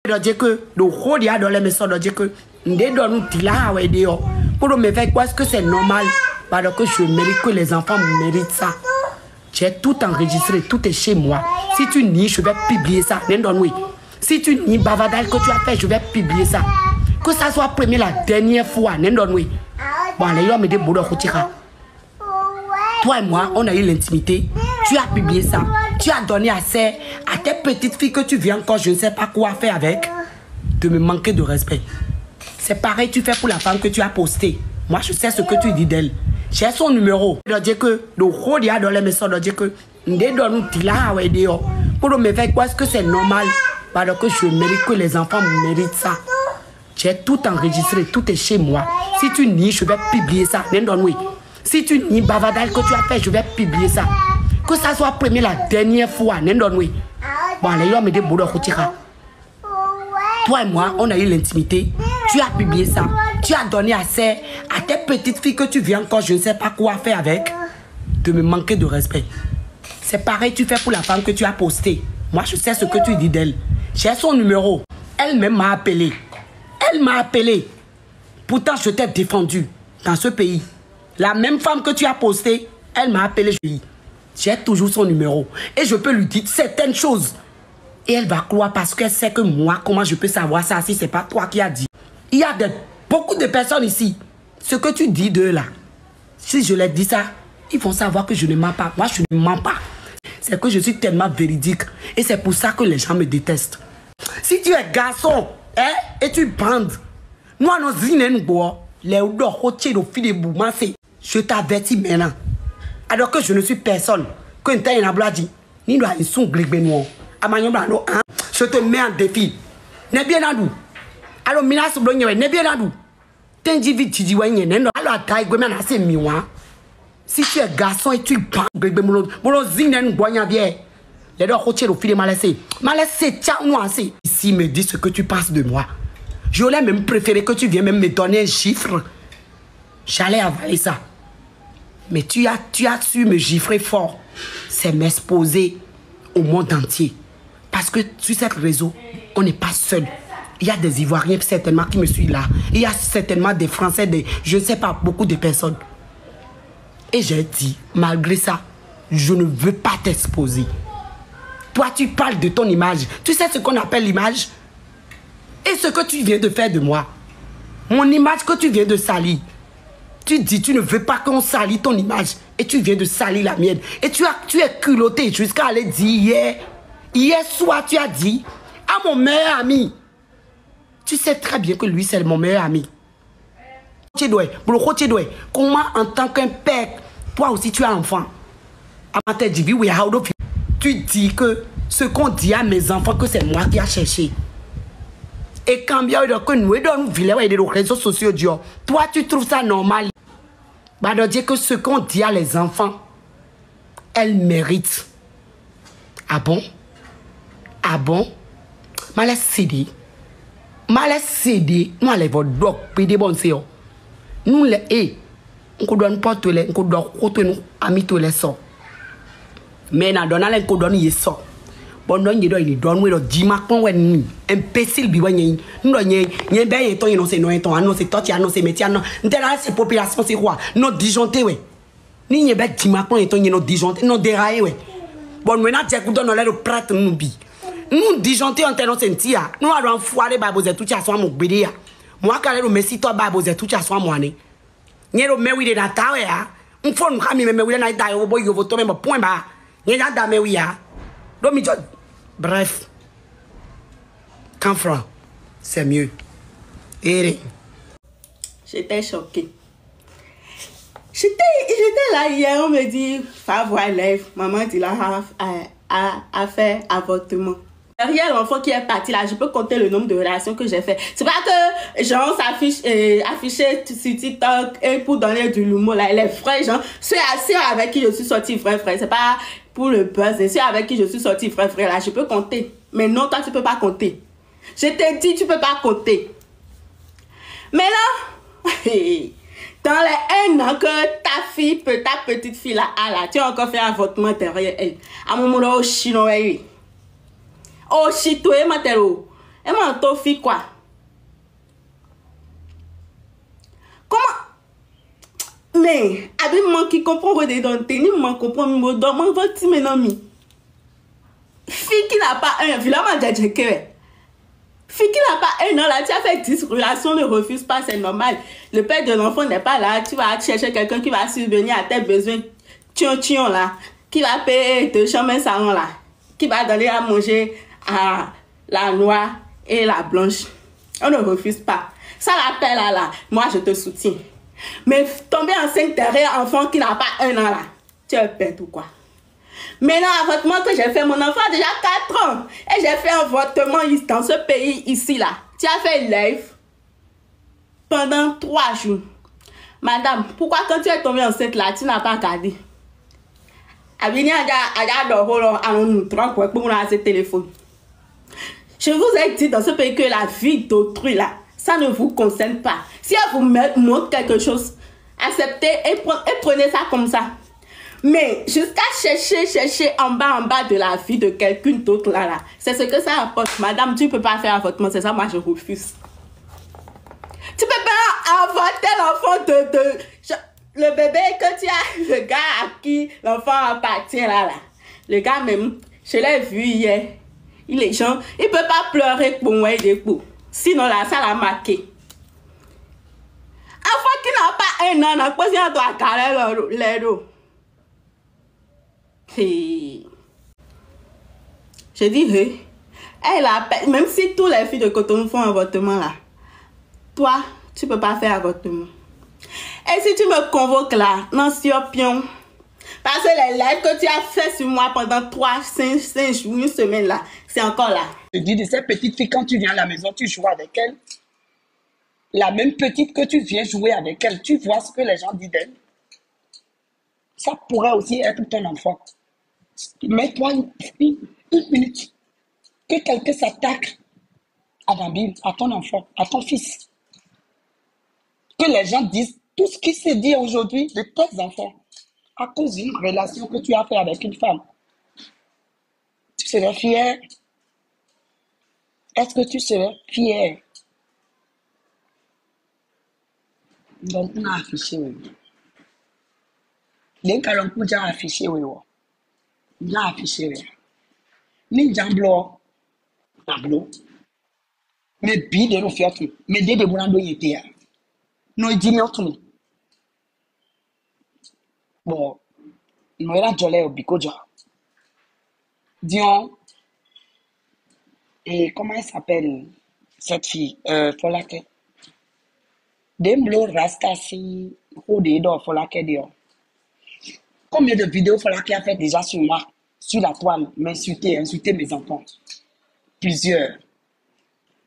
Do dire que le rôle y a dans les maisons de dire que nous donnons là ouais dehors pour me faire quoi est-ce que c'est normal parce que je mérite que les enfants méritent ça. J'ai tout enregistré, tout est chez moi. Si tu nies, je vais publier ça. Si tu nies bavardage que tu as fait, je vais publier ça. Que ça soit première la dernière fois. Bon, les gens me disent toi et moi, on a eu l'intimité. Tu as publié ça. Tu as donné accès à tes petites filles que tu viens encore, je ne sais pas quoi faire avec, de me manquer de respect. C'est pareil, tu fais pour la femme que tu as postée. Moi, je sais ce que tu dis d'elle. J'ai son numéro. De dire que le rôle y a dans les maisons, de dire que nous donnons là ouais dehors pour me faire quoi est-ce que c'est normal parce que je mérite que les enfants méritent ça. J'ai tout enregistré, tout est chez moi. Si tu nies, je vais publier ça. Si tu nies bavardage que tu as fait, je vais publier ça. Que ça soit première la dernière fois. Bon, les gens me disent toi et moi, on a eu l'intimité. Tu as publié ça. Tu as donné accès à tes petites filles que tu viens encore, je ne sais pas quoi faire avec, de me manquer de respect. C'est pareil, tu fais pour la femme que tu as postée. Moi, je sais ce que tu dis d'elle. J'ai son numéro. Elle-même m'a appelé. Elle m'a appelé. Pourtant, je t'ai défendu dans ce pays. La même femme que tu as postée, elle m'a appelé. J'ai toujours son numéro. Et je peux lui dire certaines choses. Et elle va croire parce qu'elle sait que moi, comment je peux savoir ça si ce n'est pas toi qui as dit. Il y a beaucoup de personnes ici. Ce que tu dis d'eux là, si je leur dis ça, ils vont savoir que je ne mens pas. Moi, je ne mens pas. C'est que je suis tellement véridique. Et c'est pour ça que les gens me détestent. Si tu es garçon, hein, et tu bandes, nous, je t'avertis maintenant. Alors que je ne suis personne. Que je te mets en défi. Ne bien à nous. Alors, Minas Blogné, ne bien à nous. Si tu es garçon et tu bandes, ici, me dis ce que tu penses de moi. J'aurais même préféré que tu viennes même me donner un chiffre. J'allais avaler ça. Mais tu as su me gifler fort. C'est m'exposer au monde entier. Parce que sur cette réseau, on n'est pas seul. Il y a des Ivoiriens certainement qui me suivent là. Il y a certainement des Français, je ne sais pas, beaucoup de personnes. Et j'ai dit, malgré ça, je ne veux pas t'exposer. Toi, tu parles de ton image. Tu sais ce qu'on appelle l'image? Et ce que tu viens de faire de moi. Mon image que tu viens de salir. Tu dis, tu ne veux pas qu'on salit ton image. Et tu viens de salir la mienne. Et tu es culotté jusqu'à aller dire hier soir, tu as dit à mon meilleur ami. Tu sais très bien que lui, c'est mon meilleur ami. Comment, en tant qu'un père, toi aussi, tu as un enfant. Tu dis que ce qu'on dit à mes enfants, que c'est moi qui a cherché. Et quand bien que nous dans les réseaux sociaux, toi, tu trouves ça normal. Bah, de dire que ce qu'on dit à les enfants, elles méritent. Ah bon? Ah bon? Malais cédé. Malais cédé. Nous allons votre doc, puis des bons séjours. Nous les on donne pas tous les, on donne nous amis tous les sorts. Mais na donne les on donne y sort. Bon non y donne we do dimakon we ni imbécile bi wanye nous y ben y ton y non c'est non ton annonce toi tu annonce métier non ndela c'est population c'est quoi non disjoncté we ni y ben dimakon y ton y non disjoncté non déraillé we bon maintenant tu écoute dans le prêtre nous bi nous disjoncté on t'annonce ntia nous allons foirer babose tout tu as mon bédéa moi quand le messi toi babose tout tu as moi né nyero mewi de natawe ya mfo nkami mewi na ida yo boy yo voto même point ba nyanya da mewi ya do mi bref quand franc c'est mieux et j'étais choquée. J'étais là hier, on me dit va voir live, maman dit là a fait avortement. Derrière l'enfant qui est parti là, je peux compter le nombre de relations que j'ai fait. C'est pas que genre s'affiche affiché sur TikTok et pour donner du l'humour là, les vrais gens, ceux avec qui je suis sortie frère, c'est pas pour le buzz, c'est ceux avec qui je suis sortie frère là, je peux compter. Mais non, toi tu peux pas compter. Je t'ai dit tu peux pas compter. Mais là, dans les 1 an que ta petite fille là, tu as encore fait un avortement derrière elle. À un moment là, au chinois, oh, chitoé, matero. Et moi, t'as fait quoi? Comment? Mais, avec moi qui comprend que des dents, ni moi comprend, moi, dans mon petit ménomi. Fille qui n'a pas un, finalement, j'ai que. Fille qui n'a pas un an, là, tu as fait 10 relations, ne refuse pas, c'est normal. Le père de l'enfant n'est pas là, tu vas chercher quelqu'un qui va subvenir à tes besoins, tiens, là, qui va payer de chemin salon, là, qui va donner à manger à la noire et la blanche. On ne refuse pas. Ça, l'appel là, moi, je te soutiens. Mais tomber enceinte derrière un enfant qui n'a pas un an, là, tu es bête ou quoi? Maintenant, avortement que j'ai fait, mon enfant a déjà 4 ans. Et j'ai fait un avortement dans ce pays ici, là. Tu as fait live pendant 3 jours. Madame, pourquoi quand tu es tombée enceinte là, tu n'as pas gardé? Je vous ai dit dans ce pays que la vie d'autrui là, ça ne vous concerne pas. Si elle vous montre quelque chose, acceptez et prenez ça comme ça. Mais jusqu'à chercher en bas de la vie de quelqu'un d'autre là, c'est ce que ça apporte. Madame, tu ne peux pas faire avortement, c'est ça, moi je refuse. Tu peux pas avorter l'enfant le bébé que tu as, le gars à qui l'enfant appartient là. Le gars même, je l'ai vu hier. Il est genre, il peut pas pleurer pour moi des coups. Sinon là, ça l'a marqué. Enfant qui n'a pas un an, n'a pas besoin de caler les dos. Je dis, elle a, même si toutes les filles de Cotonou font avortement là, toi, tu peux pas faire avortement. Et si tu me convoques là, non, pion, parce que les lives que tu as fait sur moi pendant 5 jours, une semaine là, c'est encore là. Je dis de ces petites filles, quand tu viens à la maison, tu joues avec elles. La même petite que tu viens jouer avec elle, tu vois ce que les gens disent d'elle. Ça pourrait aussi être ton enfant. Mets-toi une minute. Que quelqu'un s'attaque à Nabil, à ton enfant, à ton fils. Que les gens disent tout ce qui se dit aujourd'hui de tes enfants à cause d'une relation que tu as fait avec une femme. Tu serais fier? Est-ce que tu serais fier? Donc, on a affiché, oui. Les calons pour déjà affiché, oui. On a affiché, oui. Ni jamblo, jamblo. Mais bi de nous faire tout. Mais dès de boulando y était. Nous y dit tout. Bon, nous era jolé au bicojo. Dion, et comment elle s'appelle cette fille? Folake. Demblo rasta si, Rodédo, Folake Dio. Combien de vidéos Folake a fait déjà sur moi, sur la toile, insulter mes enfants? Plusieurs.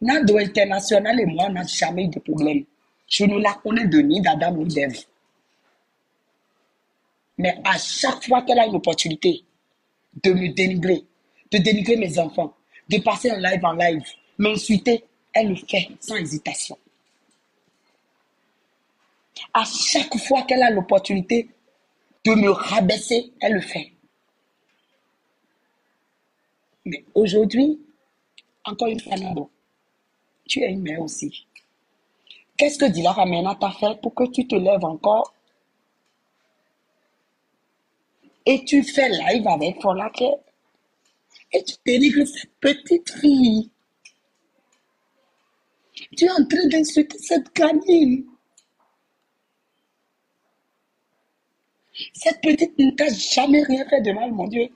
Nado International et moi, on n'a jamais eu de problème. Je ne la connais de ni d'Adam ni d'Ève. Mais à chaque fois qu'elle a une opportunité de me dénigrer, de dénigrer mes enfants, de passer en live, m'insulter, elle le fait sans hésitation. À chaque fois qu'elle a l'opportunité de me rabaisser, elle le fait. Mais aujourd'hui, encore une fois, Nado, tu es une mère aussi. Qu'est-ce que Dila Ramena t'a fait pour que tu te lèves encore et tu fais live avec Folake et tu dénigres cette petite fille? Tu es en train d'insulter cette gamine. Cette petite ne t'a jamais rien fait de mal, mon Dieu.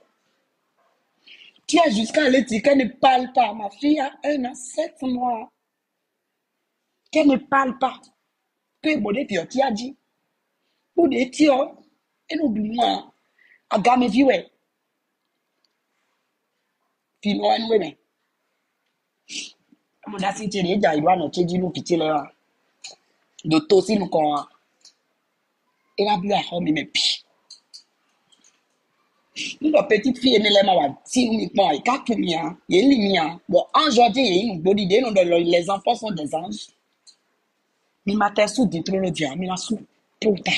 Tu as jusqu'à aller dire qu'elle ne parle pas. Ma fille a 1 an, 7 mois. Qu'elle ne parle pas. Que bon, tu as dit. Ou des tios. Et n'oublie-moi. A game viwe. Fino anwe me. Mon assis télé, jaïwa no tchédi nous pitié là. De tosi nous kon. Et la bu a homme me pi. Une petite fille ne l'aime pas. Si uniquement, et quand tu m'y il est limien. Bon, aujourd'hui, il y a une bonne idée. Les enfants sont des anges. Mi matin sous détruire le diable. Mi la sous puta.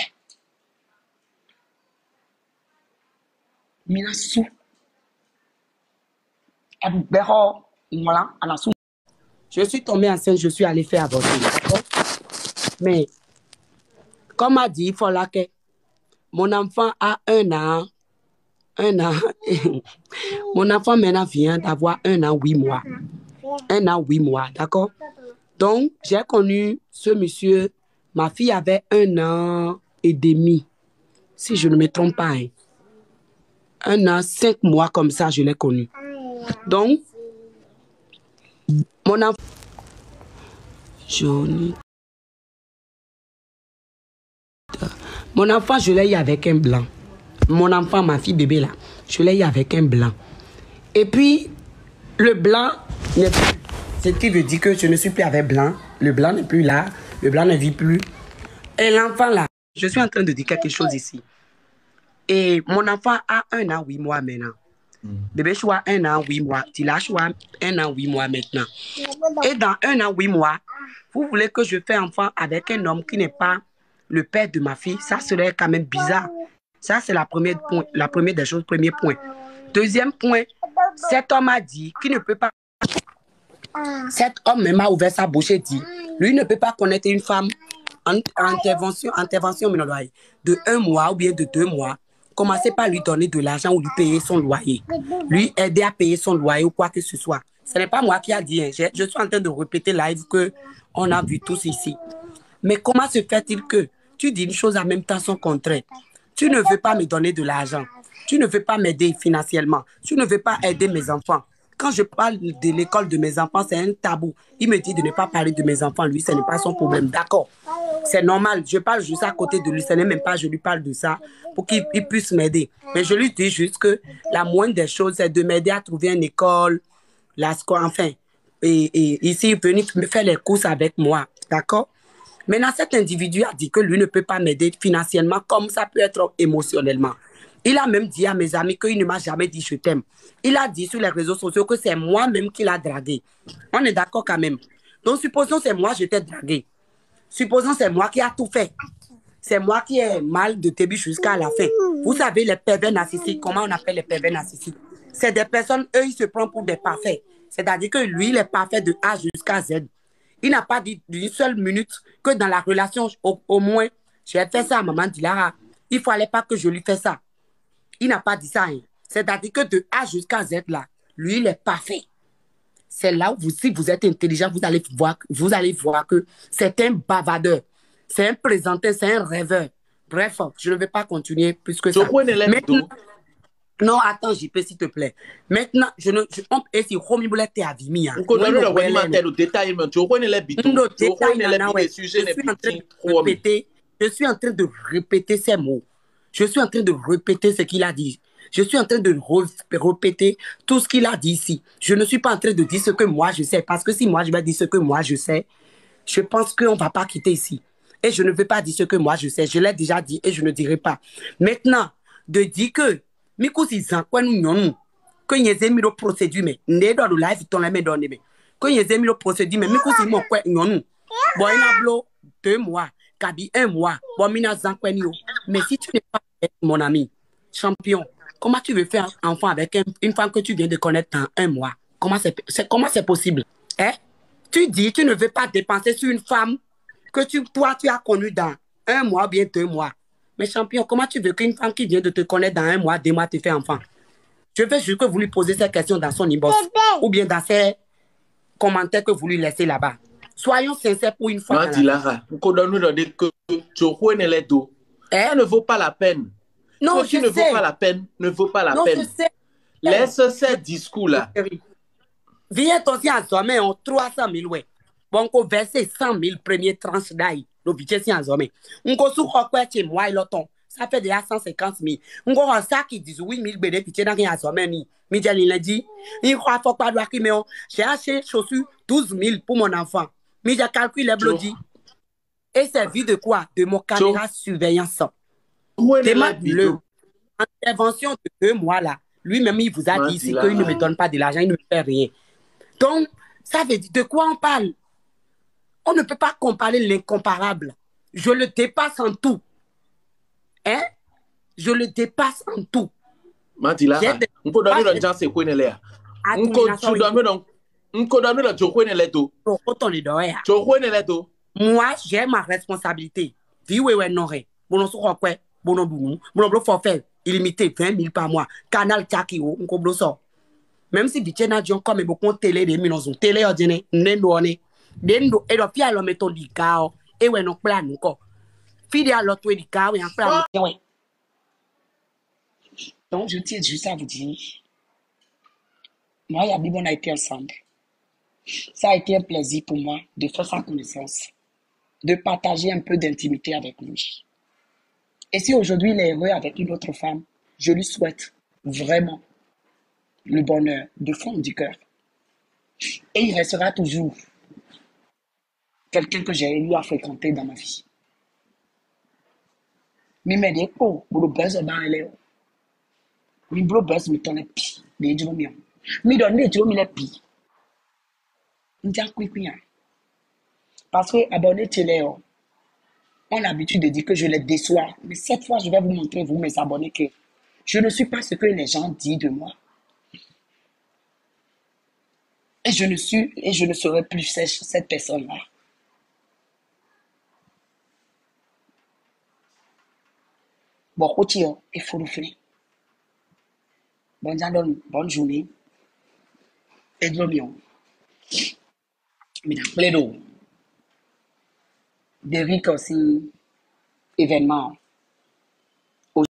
Mi la sous. Abu beho. Voilà, à la sous. Je suis tombée enceinte, je suis allée faire avorter. D'accord? Mais, comme a dit, il faut là que mon enfant a 1 an. 1 an. Mon enfant maintenant vient d'avoir 1 an, 8 mois. 1 an, 8 mois, d'accord? Donc, j'ai connu ce monsieur. Ma fille avait 1 an et demi, si je ne me trompe pas. 1 an, 5 mois comme ça, je l'ai connu. Donc, mon enfant... Mon enfant, je l'ai eu avec un blanc. Mon enfant, ma fille bébé là, je l'ai eu avec un blanc. Et puis, le blanc n'est plus. Ce qui veut dire que je ne suis plus avec blanc. Le blanc n'est plus là. Le blanc ne vit plus. Et l'enfant là, je suis en train de dire quelque chose ici. Et mon enfant a 1 an, 8 mois maintenant. Bébé choix 1 an, 8 mois. Tila choix 1 an, 8 mois maintenant. Et dans 1 an, 8 mois, vous voulez que je fasse enfant avec un homme qui n'est pas le père de ma fille? Ça serait quand même bizarre. Ça, c'est la première des choses, premier point. Deuxième point, cet homme a dit qu'il ne peut pas... Cet homme même a ouvert sa bouche et dit, lui ne peut pas connaître une femme en intervention de 1 mois ou bien de 2 mois. Commencez par lui donner de l'argent ou lui payer son loyer. Lui aider à payer son loyer ou quoi que ce soit. Ce n'est pas moi qui a dit. Je suis en train de répéter live qu'on a vu tous ici. Mais comment se fait-il que tu dis une chose en même temps son contraire? Tu ne veux pas me donner de l'argent. Tu ne veux pas m'aider financièrement. Tu ne veux pas aider mes enfants. Quand je parle de l'école de mes enfants, c'est un tabou. Il me dit de ne pas parler de mes enfants. Lui, ce n'est pas son problème. D'accord. C'est normal. Je parle juste à côté de lui. Ce n'est même pas je lui parle de ça pour qu'il puisse m'aider. Mais je lui dis juste que la moindre des choses, c'est de m'aider à trouver une école, enfin, et ici, venir me faire les courses avec moi. D'accord? Maintenant, cet individu a dit que lui ne peut pas m'aider financièrement comme ça peut être émotionnellement. Il a même dit à mes amis qu'il ne m'a jamais dit je t'aime. Il a dit sur les réseaux sociaux que c'est moi-même qui l'a dragué. On est d'accord quand même. Donc, supposons que c'est moi qui t'ai dragué. Supposons que c'est moi qui a tout fait. C'est moi qui ai mal de début jusqu'à la fin. Vous savez, les pervers narcissiques, comment on appelle les pervers narcissiques? C'est des personnes, eux, ils se prennent pour des parfaits. C'est-à-dire que lui, il est parfait de A jusqu'à Z. Il n'a pas dit d'une seule minute que dans la relation, au moins, j'ai fait ça à maman Dilara. Il ne fallait pas que je lui fasse ça. Il n'a pas dit ça. Hein. C'est-à-dire que de A jusqu'à Z, là, lui, il est parfait. C'est là où, si vous êtes intelligent, vous allez voir que c'est un bavardeur. C'est un présenteur, c'est un rêveur. Bref, je ne vais pas continuer plus que ça. Maintenant, non, attends, JP, s'il te plaît. Maintenant, je ne... Et si Romy Boulette est à Vimi, hein. Je suis en train de répéter ces mots. Je suis en train de répéter ce qu'il a dit. Je suis en train de répéter tout ce qu'il a dit ici. Je ne suis pas en train de dire ce que moi je sais. Parce que si moi je vais dire ce que moi je sais, je pense qu'on ne va pas quitter ici. Et je ne veux pas dire ce que moi je sais. Je l'ai déjà dit et je ne dirai pas. Maintenant, de dire que Mikusi Zankwa nous que nous avons mis le procédure, mais nous avons live dans la main donné. Que nous avons mis le procédure, mais Mikusi mon quoi nous. Bon, il a blo 2 mois, Kabi 1 mois. Bon, mina Zankwa nous. Mais si tu n'es pas mon ami, champion, comment tu veux faire un enfant avec une femme que tu viens de connaître dans 1 mois? Comment c'est possible? Hein? Tu dis tu ne veux pas dépenser sur une femme que toi tu as connue dans 1 mois, bien 2 mois. Mais champion, comment tu veux qu'une femme qui vient de te connaître dans 1 mois, 2 mois, te fait enfant? Je veux juste que vous lui posez ces questions dans son inbox ou bien dans ses commentaires que vous lui laissez là-bas. Soyons sincères pour une fois. Ça ne vaut pas la peine. Non, Ce qui ne vaut pas la peine, ne vaut pas la peine. Laisse ces discours-là. Viens aussi à Zomé, on 300 000, ouais. Bon, on verse 100 000 premiers tranches d'ail. Le budget, c'est à Zomé. On a sous quoi chez moi, ça fait déjà 150 000. On a un sac qui dit 8 000 bénéficiaires dans rien à Zomé. Midjali l'a dit. Il croit faut pas doit mais j'ai acheté chaussures 12 000 pour mon enfant. Mais j'ai calculé les blodis. Et c'est vu de quoi? De mon caméra surveillance. L'intervention de 2 mois là, lui-même il vous a dit ici qu'il ne me donne pas de l'argent, il ne me fait rien. Donc, ça veut dire de quoi on parle? On ne peut pas comparer l'incomparable. Je le dépasse en tout. Hein? Je le dépasse en tout. Matila, on peut donner le gens c'est quoi là? Moi, j'ai ma responsabilité. Forfait illimité 20 000 par mois. Canal Takio, même si Bichena Dion comme beaucoup télé de minons télé ordinaire, n'endouane, d'endo, et le pire, le méthode du cao, et ouais, non, plan, encore. Fille à l'autre, du cao, et un plan. Donc, je tiens juste à vous dire, moi et Abib, on a été ensemble. Ça a été un plaisir pour moi de faire sa connaissance, de partager un peu d'intimité avec lui. Et si aujourd'hui il est heureux avec une autre femme, je lui souhaite vraiment le bonheur de fond du cœur. Et il restera toujours quelqu'un que j'ai eu à fréquenter dans ma vie. Mais me dit, oh, le buzz est dans l'air. Le buzz me donne pi, mais je me mi donne les jours, me pi. Parce que abonné télé, on a l'habitude de dire que je les déçois. Mais cette fois, je vais vous montrer, vous mes abonnés, que je ne suis pas ce que les gens disent de moi. Et je ne serai plus cette personne-là. Bon, il faut le faire. Bonne journée. Et de l'oignon. Mais dans plein d'eau. D'Eric aussi, événement.